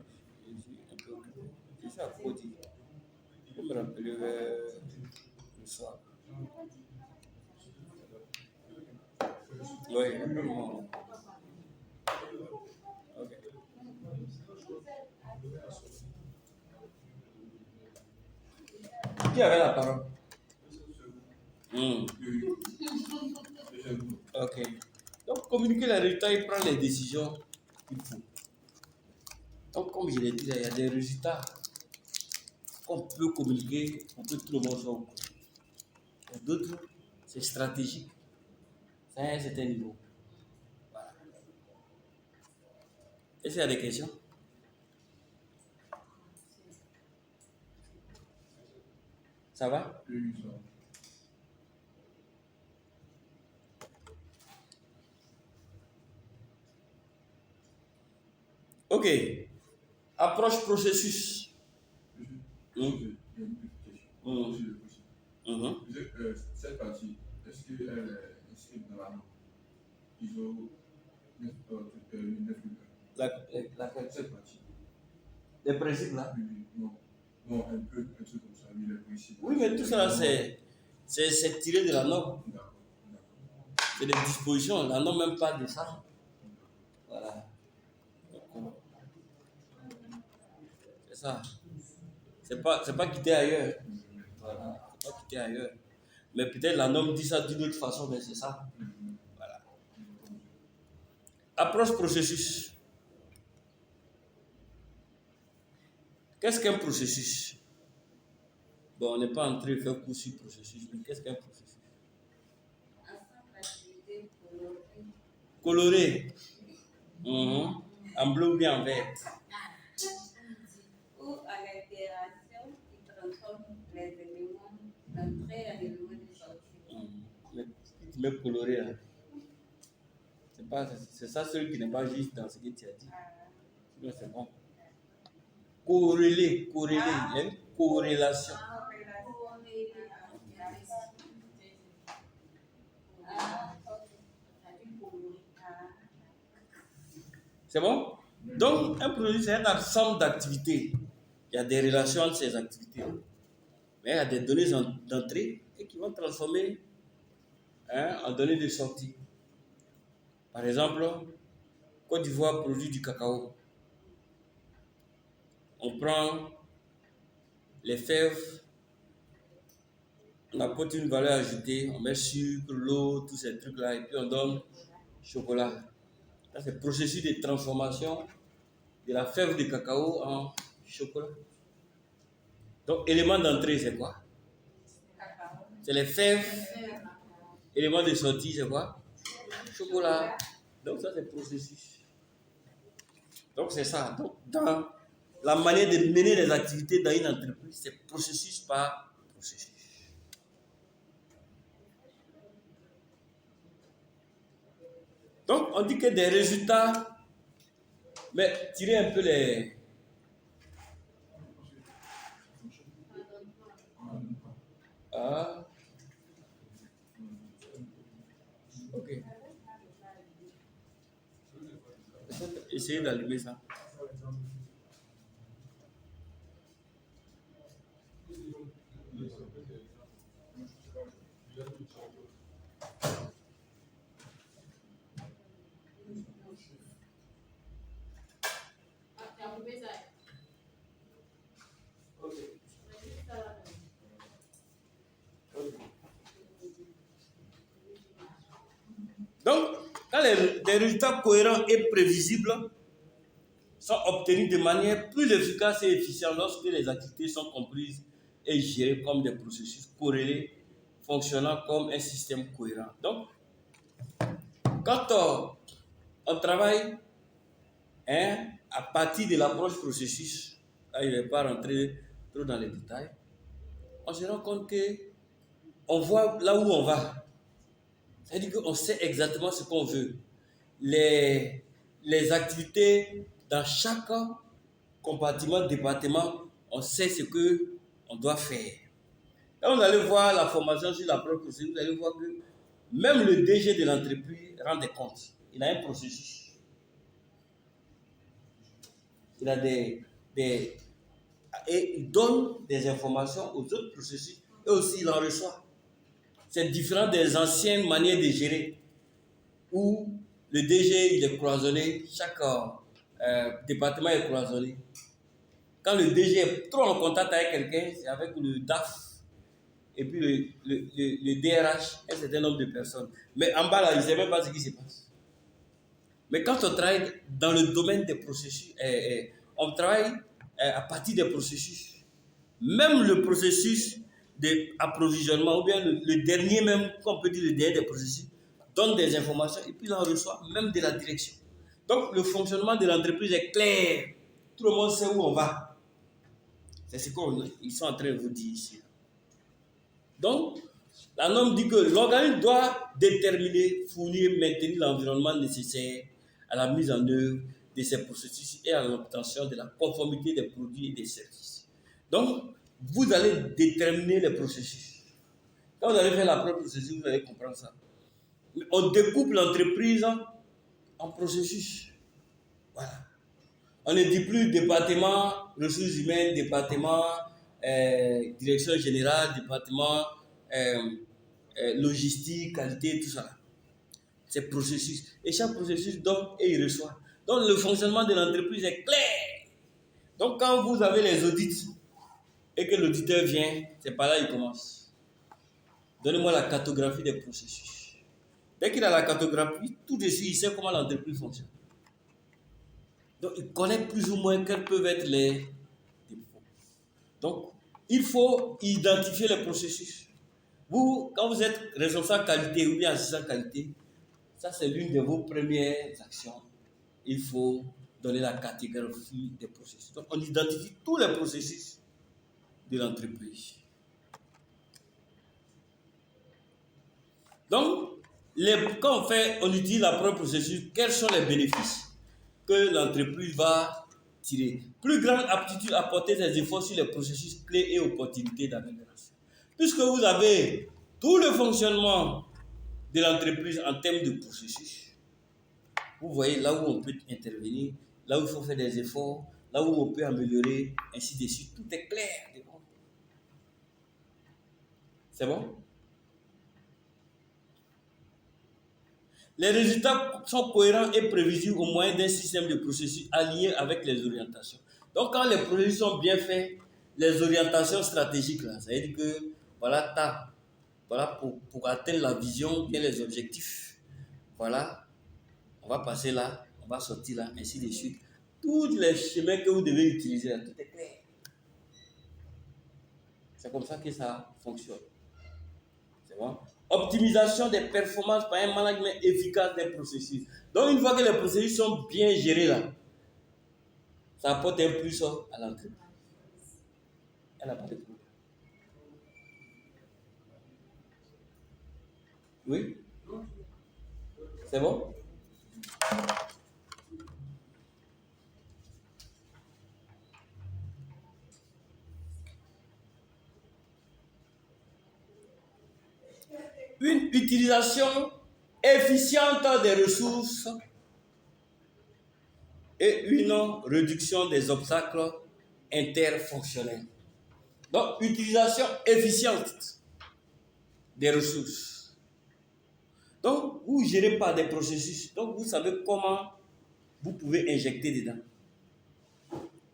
Je suis un peu occupé. Je suis à Côte. Il faut me rappeler vers le soir. Oui, rappelle-moi. Ok. Qui avait la parole? Ok. Donc, communiquer les résultats et prendre les décisions qu'il faut. Donc, comme je l'ai dit, il y a des résultats qu'on peut communiquer pour que tout le monde soit au courant. Il y a d'autres, c'est stratégique. C'est à un certain niveau. Voilà. Est-ce qu'il y a des questions? Ça va? Ok. Approche processus. J'ai une petite question. Si c'est possible. Mhm. Vous êtes, cette partie, est-ce qu'elle est inscrite dans la norme ISO 9001? Cette partie. Les principes là. Oui, non. Non, un truc comme ça, oui, les principes. Oui, mais tout ça, c'est tiré de la norme. D'accord. C'est des dispositions. La norme même parle de ça. Voilà. C'est ça. C'est pas quitter ailleurs. Voilà. C'est pas quitter ailleurs. Mais peut-être la norme dit ça d'une autre façon, mais c'est ça. Voilà. Approche processus. Qu'est-ce qu'un processus? Bon, on n'est pas en train de faire cours sur processus, mais qu'est-ce qu'un processus? Coloré. En bleu ou bien en vert. Ou à l'interaction qui transforme les éléments d'entrée en éléments de sortie. Mais tu mets coloré là. C'est ça celui qui n'est pas juste dans ce que tu as dit. Sinon c'est bon. Corrélé. Il y a une corrélation. C'est bon? Donc, un produit, c'est un ensemble d'activités. Il y a des relations entre ces activités. Mais il y a des données d'entrée et qui vont transformer en données de sortie. Par exemple, Côte d'Ivoire produit du cacao. On prend les fèves, on apporte une valeur ajoutée, on met sucre, l'eau, tous ces trucs-là, et puis on donne chocolat. Ça, c'est le processus de transformation de la fève de cacao en chocolat. Donc, élément d'entrée, c'est quoi? C'est les fèves. Élément de sortie, c'est quoi? Chocolat. Donc, ça, c'est le processus. Donc, c'est ça. Donc, dans la manière de mener les activités dans une entreprise, c'est processus par processus. Donc, on dit que des résultats, mais tirez un peu les... Ah. Ok. Essayez d'allumer ça. Donc, quand des résultats cohérents et prévisibles sont obtenus de manière plus efficace et efficiente lorsque les activités sont comprises et gérées comme des processus corrélés fonctionnant comme un système cohérent. Donc, quand on travaille à partir de l'approche processus, là, je ne vais pas rentrer trop dans les détails, on se rend compte qu'on voit là où on va. C'est-à-dire qu'on sait exactement ce qu'on veut. Les activités dans chaque compartiment, département, on sait ce qu'on doit faire. Quand vous allez voir la formation sur l'approche processus, vous allez voir que même le DG de l'entreprise rend des comptes. Il a un processus. Il a et il donne des informations aux autres processus et aussi il en reçoit. C'est différent des anciennes manières de gérer où le DG il est cloisonné, chaque département est cloisonné. Quand le DG est trop en contact avec quelqu'un, c'est avec le DAF et puis le DRH, un certain nombre de personnes. Mais en bas là, il ne sait même pas ce qui se passe. Mais quand on travaille dans le domaine des processus, on travaille à partir des processus. Même le processus d'approvisionnement, ou bien le dernier même, qu'on peut dire le dernier des processus, donne des informations et puis il en reçoit même de la direction. Donc le fonctionnement de l'entreprise est clair. Tout le monde sait où on va. C'est ce qu'ils sont en train de vous dire ici. Donc, la norme dit que l'organisme doit déterminer, fournir, maintenir l'environnement nécessaire à la mise en œuvre de ces processus et à l'obtention de la conformité des produits et des services. Donc, vous allez déterminer les processus. Quand vous allez faire la première processus, vous allez comprendre ça. On découpe l'entreprise en processus. Voilà. On ne dit plus département ressources humaines, département direction générale, département logistique, qualité, tout ça. C'est processus. Et chaque processus donne et il reçoit. Donc le fonctionnement de l'entreprise est clair. Donc quand vous avez les audits et que l'auditeur vient, c'est par là qu'il commence. Donnez-moi la cartographie des processus. Dès qu'il a la cartographie, tout de suite, il sait comment l'entreprise fonctionne. Donc il connaît plus ou moins quels peuvent être les défauts. Donc il faut identifier les processus. Vous, quand vous êtes responsable qualité ou bien assistant qualité, ça c'est l'une de vos premières actions. Il faut donner la cartographie des processus. Donc on identifie tous les processus de l'entreprise. Donc, quand on utilise la première processus, quels sont les bénéfices que l'entreprise va tirer? Plus grande aptitude à porter des efforts sur les processus clés et opportunités d'amélioration. Puisque vous avez tout le fonctionnement de l'entreprise en termes de processus, vous voyez là où on peut intervenir, là où il faut faire des efforts, là où on peut améliorer, ainsi de suite. Tout est clair. C'est bon? Les résultats sont cohérents et prévisibles au moyen d'un système de processus aligné avec les orientations. Donc, quand les processus sont bien faits, les orientations stratégiques, là, ça veut dire que voilà, pour atteindre la vision et les objectifs, voilà, on va passer là, on va sortir là, ainsi de suite. Tous les chemins que vous devez utiliser, là, tout est clair. C'est comme ça que ça fonctionne. C'est bon? Optimisation des performances par un management efficace des processus. Donc, une fois que les processus sont bien gérés là, ça apporte un plus à l'entreprise. Elle n'a pas de problème. Oui? C'est bon? Une utilisation efficiente des ressources et une réduction des obstacles interfonctionnels. Donc, utilisation efficiente des ressources. Donc, vous ne gérez pas des processus. Donc, vous savez comment vous pouvez injecter dedans.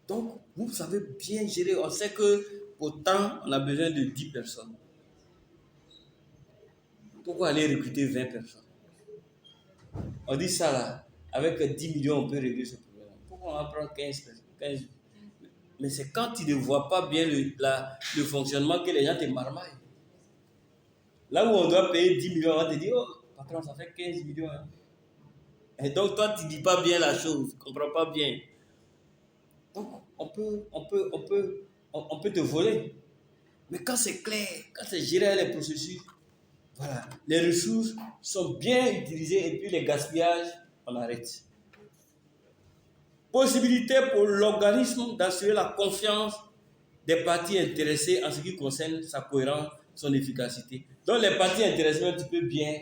Donc, vous savez bien gérer. On sait que autant on a besoin de 10 personnes. Pourquoi aller recruter 20 personnes? On dit ça là, avec 10 millions, on peut régler ce problème. Pourquoi on va prendre 15 personnes? Mais c'est quand tu ne vois pas bien le fonctionnement que les gens te marmaillent. Là où on doit payer 10 millions, on va te dire, oh, patron, ça fait 15 millions. Hein. Et donc, toi, tu ne dis pas bien la chose, tu ne comprends pas bien. Donc, on peut te voler. Mais quand c'est clair, quand c'est géré les processus, voilà, les ressources sont bien utilisées et puis les gaspillages, on arrête. Possibilité pour l'organisme d'assurer la confiance des parties intéressées en ce qui concerne sa cohérence, son efficacité. Donc les parties intéressées, tu peux bien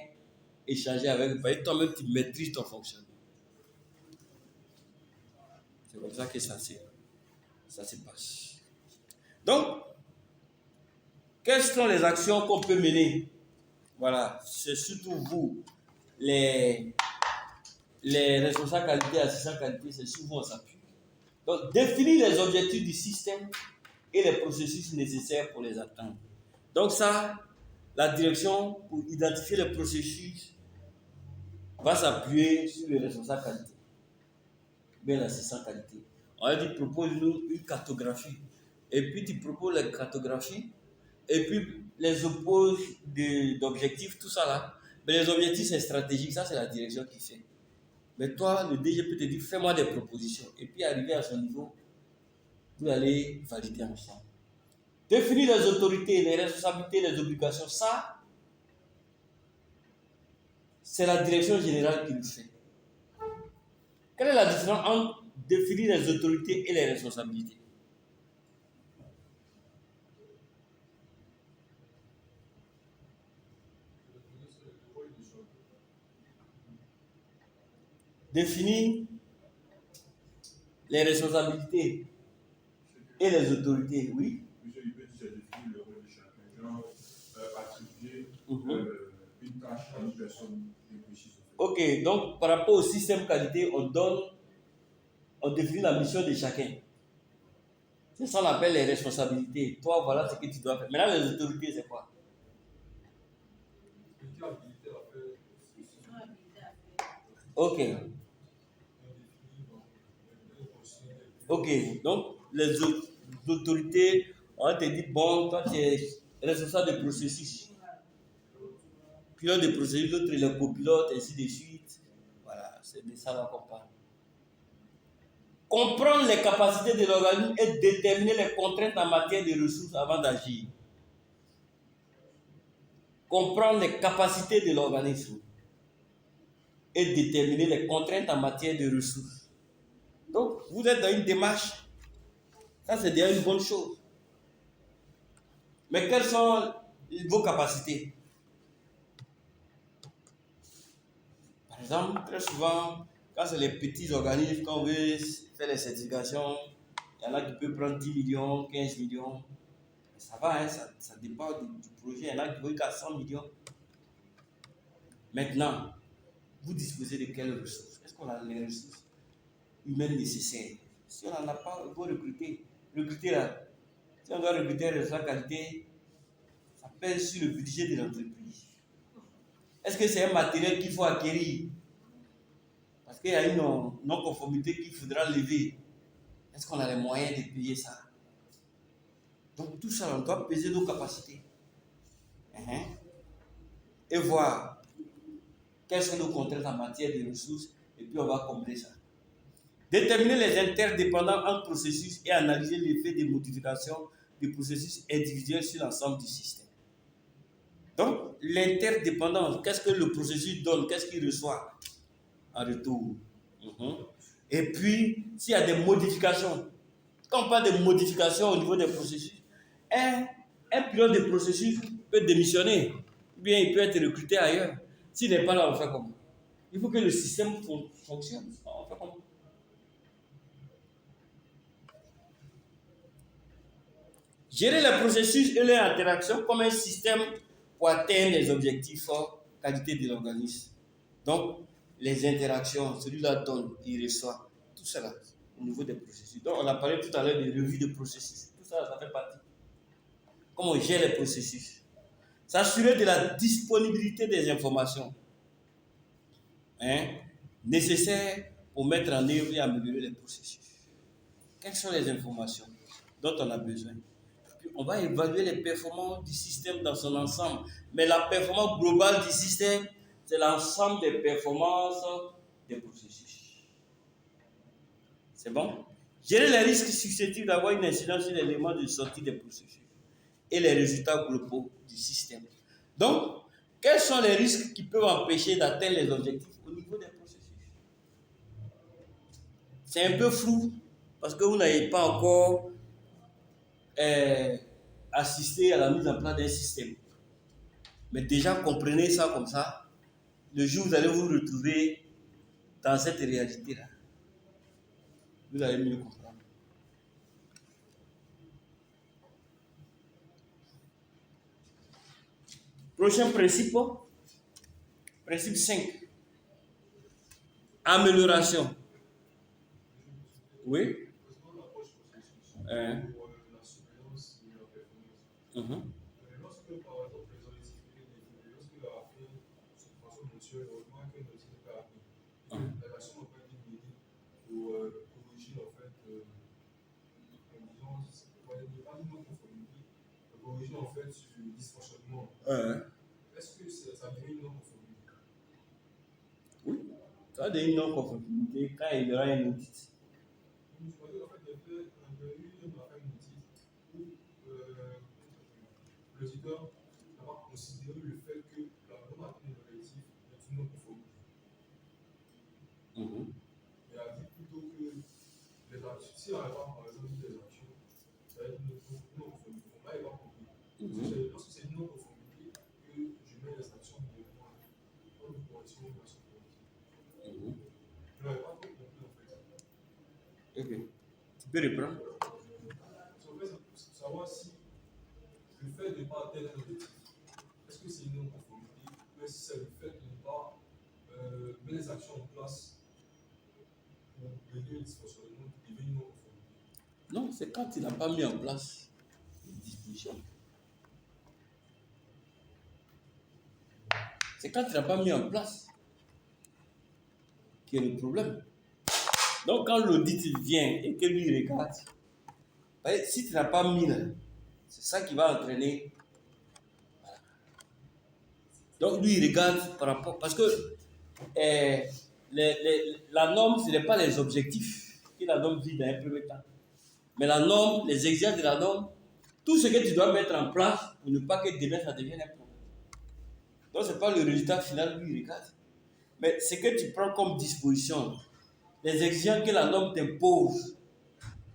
échanger avec eux, parce que toi-même tu maîtrises ton fonctionnement. C'est comme ça que ça se passe. Donc, quelles sont les actions qu'on peut mener? Voilà, c'est surtout vous, les responsables qualité, assistants qualité, c'est sur vous on s'appuie. Donc, définir les objectifs du système et les processus nécessaires pour les atteindre. Donc ça, la direction pour identifier les processus va s'appuyer sur le responsable qualité, bien l'assistant qualité. On va dire, propose-nous une cartographie. Et puis tu proposes la cartographie, et puis les opposes d'objectifs, tout ça là. Mais les objectifs, c'est stratégique, ça c'est la direction qui fait. Mais toi, le DG peut te dire, fais-moi des propositions. Et puis, arriver à ce niveau, vous allez valider ensemble. Définir les autorités, les responsabilités, les obligations, ça, c'est la direction générale qui le fait. Quelle est la différence entre définir les autorités et les responsabilités? Définir les responsabilités et les autorités, oui. Monsieur, il peut dire définir le rôle de chacun. Genre, attribuer une tâche à une personne précise. Ok, donc par rapport au système qualité, on définit la mission de chacun. C'est ça qu'on appelle les responsabilités. Toi, voilà ce que tu dois faire. Maintenant, les autorités, c'est quoi? Ok. Ok, donc les autorités, on te dit, bon, toi tu es responsable de processus. Pilote de processus, l'autre est le copilote, ainsi de suite. Voilà, c'est de ça qu'on parle. Comprendre les capacités de l'organisme et déterminer les contraintes en matière de ressources avant d'agir. Comprendre les capacités de l'organisme et déterminer les contraintes en matière de ressources. Donc, vous êtes dans une démarche, ça c'est déjà une bonne chose. Mais quelles sont vos capacités? Par exemple, très souvent, quand c'est les petits organismes, quand on veut faire les certifications, il y en a qui peuvent prendre 10 millions, 15 millions. Ça va, hein, ça dépend du projet. Il y en a qui veulent qu'à 100 millions. Maintenant, vous disposez de quelles ressources? Est-ce qu'on a les ressources humaines nécessaires? Si on n'en a pas, il faut recruter. Recruter là. Si on doit recruter un responsable qualité, ça pèse sur le budget de l'entreprise. Est-ce que c'est un matériel qu'il faut acquérir? Parce qu'il y a une non-conformité qu'il faudra lever. Est-ce qu'on a les moyens de payer ça? Donc tout ça, on doit peser nos capacités. Et voir quelles sont nos contraintes en matière de ressources, et puis on va combler ça. Déterminer les interdépendants entre processus et analyser l'effet des modifications des processus individuels sur l'ensemble du système. Donc, l'interdépendance, qu'est-ce que le processus donne, qu'est-ce qu'il reçoit en retour? Et puis, s'il y a des modifications, quand on parle de modifications au niveau des processus, un pilote de processus peut démissionner, ou bien il peut être recruté ailleurs. S'il n'est pas là, on fait comment? Il faut que le système fonctionne. On fait comment? Gérer les processus et leurs interactions comme un système pour atteindre les objectifs qualité de l'organisme. Donc, les interactions, celui-là donne, il reçoit, tout cela au niveau des processus. Donc, on a parlé tout à l'heure de revue de processus. Tout ça, ça fait partie. Comment on gère les processus. S'assurer de la disponibilité des informations nécessaires pour mettre en œuvre et améliorer les processus. Quelles sont les informations dont on a besoin? On va évaluer les performances du système dans son ensemble. Mais la performance globale du système, c'est l'ensemble des performances des processus. C'est bon? Gérer les risques susceptibles d'avoir une incidence sur l'élément de sortie des processus et les résultats globaux du système. Donc, quels sont les risques qui peuvent empêcher d'atteindre les objectifs au niveau des processus? C'est un peu flou parce que vous n'avez pas encore assisté à la mise en place d'un système. Mais déjà, comprenez ça comme ça. Le jour où vous allez vous retrouver dans cette réalité-là, vous allez mieux comprendre. Prochain principe, principe 5. Amélioration. Oui. Lorsque, par exemple, les ont expliqué lorsque la fait cette façon mensuelle, on remarque que notre n'est pas appris. La nation n'a pas été menée pour corriger, en fait, pas de non-conformité, pour corriger, en fait, sur le dysfonctionnement. Est-ce que ça devient une non-conformité? Oui, ça devient une non-conformité quand il y aura un audit. En fait, on a fait un audit où l'auditeur n'a pas considéré le fait que la norme atteinte de l'objectif est une non-conformité. Mais à si on n'a pas, par exemple, des actions, ça va être une non-conformité. On va y avoir compris. Lorsque c'est une non-conformité, que je mets les actions de moi, on nous correspond à ce politique. Je n'avais pas trop compris en fait. Ok. Tu peux reprendre? En fait, c'est pour savoir si le fait de ne pas atteindre un objectif, est-ce que c'est une non-conformité, ou est-ce que c'est le fait de ne pas mettre les actions en place pour régler les dysfonctionnements qui deviennent une non-conformité? Non, c'est quand tu n'as pas mis en place les dispositions. C'est quand tu n'as pas mis en place qu'il y a le problème. Donc, quand l'audit vient et que lui regarde, si tu n'as pas mis là, c'est ça qui va entraîner. Voilà. Donc, lui, il regarde par rapport. Parce que la norme, ce n'est pas les objectifs que la norme vise dans un premier temps. Mais la norme, les exigences de la norme, tout ce que tu dois mettre en place pour ne pas que demain ça devienne un problème. Donc, ce n'est pas le résultat final, lui, il regarde. Mais ce que tu prends comme disposition, les exigences que la norme t'impose,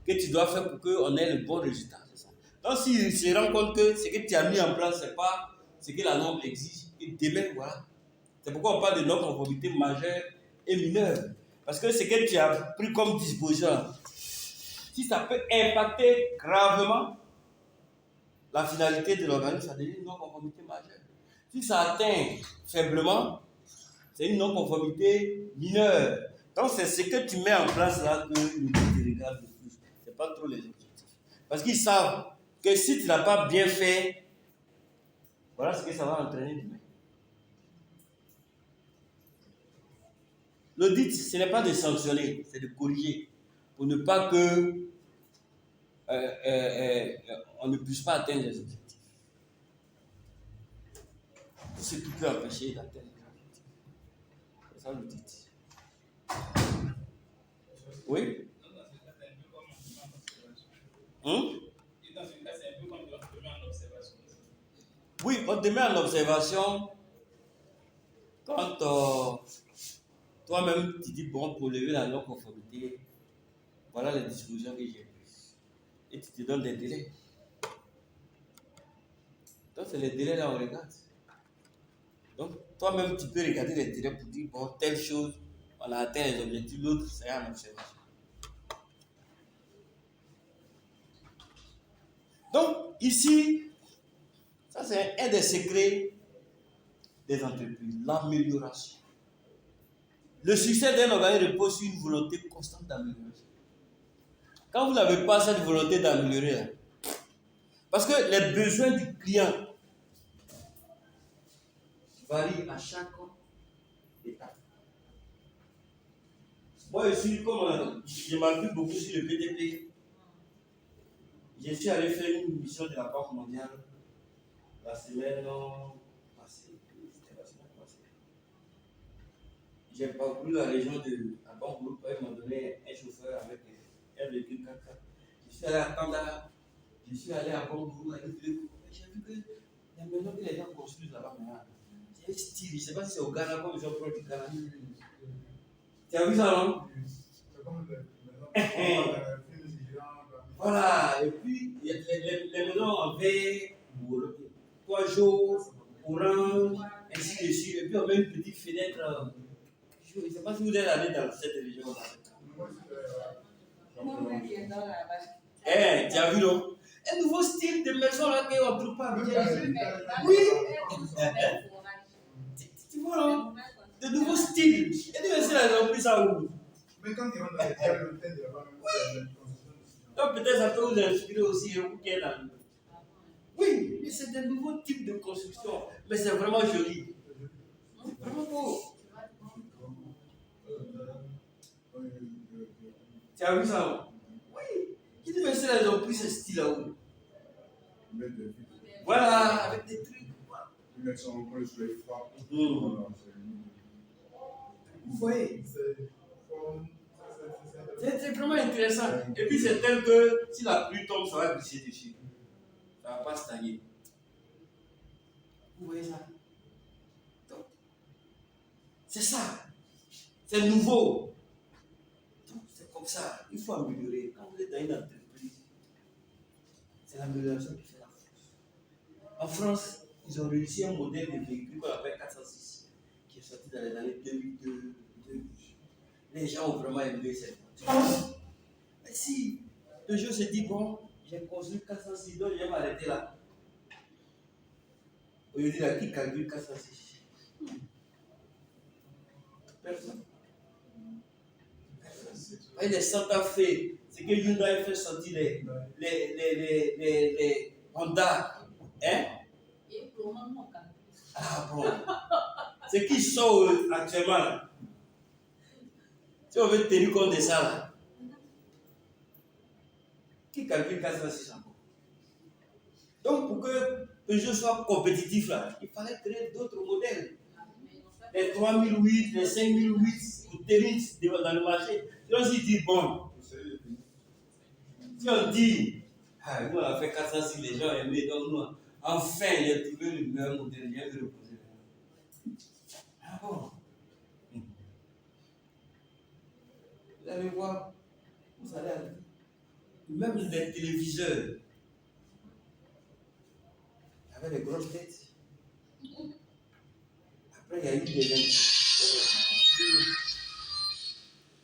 que tu dois faire pour qu'on ait le bon résultat, c'est ça. Donc, s'il se rend compte que ce que tu as mis en place, ce n'est pas ce que la norme exige, et demain, voilà. C'est pourquoi on parle de non-conformité majeure et mineure. Parce que ce que tu as pris comme disposition, si ça peut impacter gravement la finalité de l'organisme, ça devient une non-conformité majeure. Si ça atteint faiblement, c'est une non-conformité mineure. Donc, c'est ce que tu mets en place là que le but regarde le plus. Ce n'est pas trop les objectifs. Parce qu'ils savent que si tu n'as pas bien fait, voilà ce que ça va entraîner demain. L'audit, ce n'est pas de sanctionner, c'est de corriger. Pour ne pas que on ne puisse pas atteindre les objectifs. Tout ce qui peut empêcher d'atteindre les objectifs. C'est ça l'audit. Oui? Oui, on te met en observation quand toi-même tu dis bon, pour lever la non-conformité, voilà les dispositions que j'ai prises. Et tu te donnes des délais. Donc c'est les délais là on regarde. Donc toi-même tu peux regarder les délais pour dire bon, telle chose, on a atteint les objectifs, l'autre c'est en observation. Donc ici, ça c'est un des secrets des entreprises, l'amélioration. Le succès d'un organisme repose sur une volonté constante d'amélioration. Quand vous n'avez pas cette volonté d'améliorer, parce que les besoins du client varient à chaque étape. Moi, ici, comme je m'appuie beaucoup sur le BDP, je suis allé faire une mission de la Banque mondiale la semaine passée. C'était la semaine passée. J'ai parcouru la région de la Banque Groupe, ils m'ont donné un chauffeur avec un véhicule 4x4. Je suis allé à Tanda, je suis allé à Banque Groupe, j'ai vu que la maison que les gens construisent là-bas maintenant, c'est un style, je ne sais pas si c'est au Ghana comme ils ont produit Ghana. Tu as vu ça, non? C'est comme les maisons. Voilà, et puis les maisons en verre, 3 jours, orange, ainsi de suite. Et puis on met une petite fenêtre. Je ne sais pas si vous êtes allé dans cette région. Tu as vu, non? Un nouveau style de maison là qu'on ne trouve pas bien. Oui. Tu vois, non? De nouveaux styles. Et tu sais, ils ont pris ça où? Mais quand ils rentrent dans les terres, le thème de la banque, donc peut-être ça peut vous inspirer aussi. Oui, mais c'est un nouveau type de construction. Mais c'est vraiment joli. Vraiment beau. Tu as vu ça? Oui. Qui dit, mais c'est là, ils ont pris ce style-là où? Voilà, avec des trucs. Ils mettent ça en point, le soleil froid. Vous voyez? C'est vraiment intéressant. Et puis c'est tel que si la pluie tombe, ça va glisser dessus. Ça ne va pas stagner. Vous voyez ça? Donc, c'est ça. C'est nouveau. Donc, c'est comme ça, il faut améliorer. Quand vous êtes dans une entreprise, c'est l'amélioration qui fait la force. En France, ils ont réussi un modèle de véhicule qu'on appelle 406, qui est sorti dans les années 2002. Les gens ont vraiment aimé cette voiture. Mais si Peugeot se dit, bon, j'ai construit 406, donc je vais m'arrêter là. Aujourd'hui, là, qui calcule 406? Personne. Et les Santa Fe, c'est que Hyundai fait sortir les Honda. Hein? Et pour moi, mon cas. Ah bon. C'est qui sort actuellement là? Si on veut tenir compte de ça là, qui calcule 406 encore? Donc pour que Peugeot soit compétitif là, il fallait créer d'autres modèles. Les 3008, les 5008, pour tenir dans le marché. Si on se dit bon, si on dit, ah, nous on a fait 406, les gens aiment, donc nous, enfin, j'ai trouvé le meilleur modèle, j'ai le reposer. Ah bon? Vous allez voir, vous allez aller. Même les téléviseurs, avec les grosses têtes. Après, il y a eu des.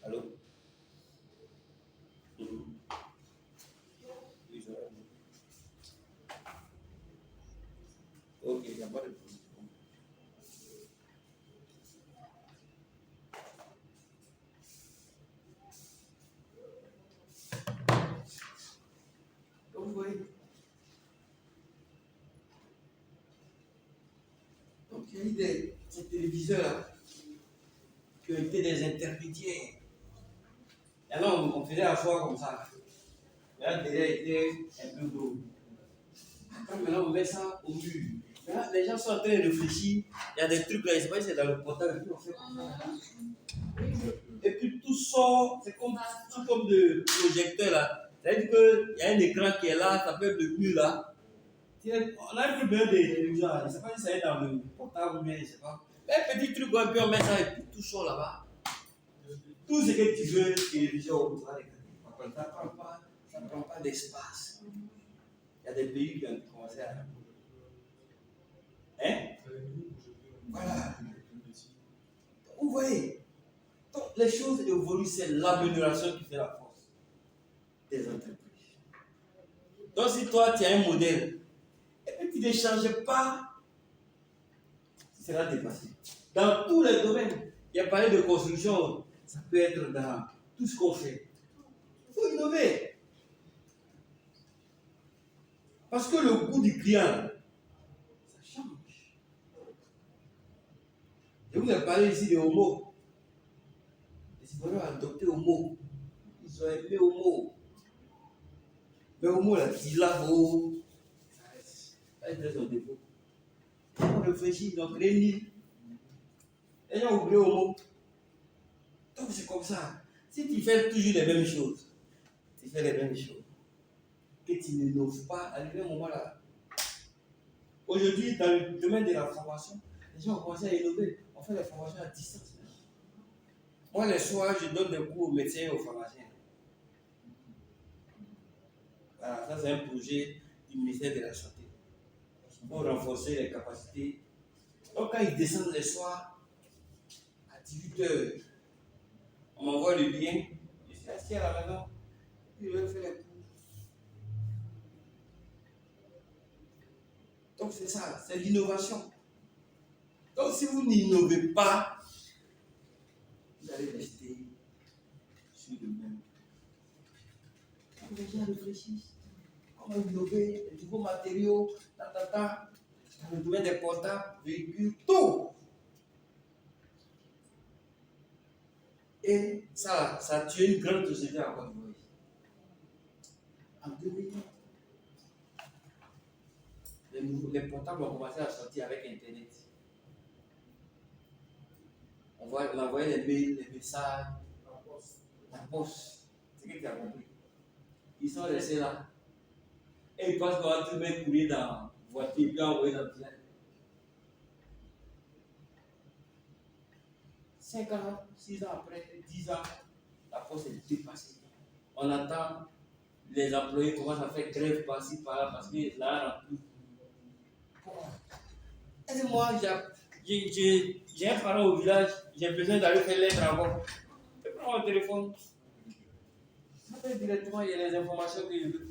Allô? Ok, il n'y a pas de problème. Donc, vous voyez. Donc, il y a eu ces téléviseurs qui ont été des intermédiaires. Et alors, on faisait asseoir comme ça. Là, derrière était un peu gros. Après, maintenant, on met ça au mur. Maintenant, les gens sont en train de réfléchir. Il y a des trucs là, je ne sais pas si c'est dans le portable, et puis on fait comme ça. Et puis tout sort, c'est comme de projecteur là. C'est-à-dire qu'il y a un écran qui est là, ça peut être le mur là. On a un peu besoin de télévision, je ne sais pas si ça est dans le portable ou bien, je ne sais pas. Un petit truc, et puis on met ça et puis tout sort là-bas. Tout ce que tu veux, télévision, on va regarder. Ça ne prend pas d'espace. Il y a des pays qui ont commencé à. Hein? Voilà. Vous voyez? Donc, les choses évoluent, c'est l'amélioration qui fait la force des entreprises. Donc, si toi, tu as un modèle, et puis tu ne changes pas, tu seras dépassé. Dans tous les domaines, il y a parlé de construction, ça peut être dans tout ce qu'on fait. Il faut innover. Parce que le goût du client, ça change. Je vous ai parlé ici de Homo. Les Ivoiriens ont adopté Homo. Ils ont aimé Homo. Mais Homo, là, il lave, ça reste son défaut. On réfléchit, ils ont créé une île. Les gens ont oublié Homo. Donc c'est comme ça. Si tu fais toujours les mêmes choses, tu fais les mêmes choses, que tu n'innoves pas, à un moment là. Aujourd'hui, dans le domaine de la formation, les gens ont commencé à innover. On fait des formations à distance. Moi, les soirs, je donne des cours aux médecins et aux pharmaciens. Voilà, ça c'est un projet du ministère de la Santé pour renforcer les capacités. Donc, quand ils descendent les soirs, à 18h, on m'envoie le lien. Je suis assis à la maison, puis je vais faire les cours. Donc, c'est ça, c'est l'innovation. Donc, si vous n'innovez pas, vous allez rester sur le même. Les gens réfléchissent. Comment innover, les nouveaux matériaux, dans le domaine des portables, véhicules, tout. Et ça a tué une grande société en Côte d'Ivoire. En 2000, les portables ont commencé à sortir avec Internet. On envoyait les mails, les messages, la poste. C'est ce que tu as compris. Ils sont restés là. Et ils pensent qu'on va tout mettre courrier dans la voiture et puis envoyer dans le train. 5 ans, 6 ans après, 10 ans, la poste encore c'est dépassé. On attend les employés commencent à faire grève par-ci, par-là, parce que là, moi, j'ai un parent au village, j'ai besoin d'aller faire les travaux. Je prends mon téléphone, j'appelle directement, il y a les informations que je veux.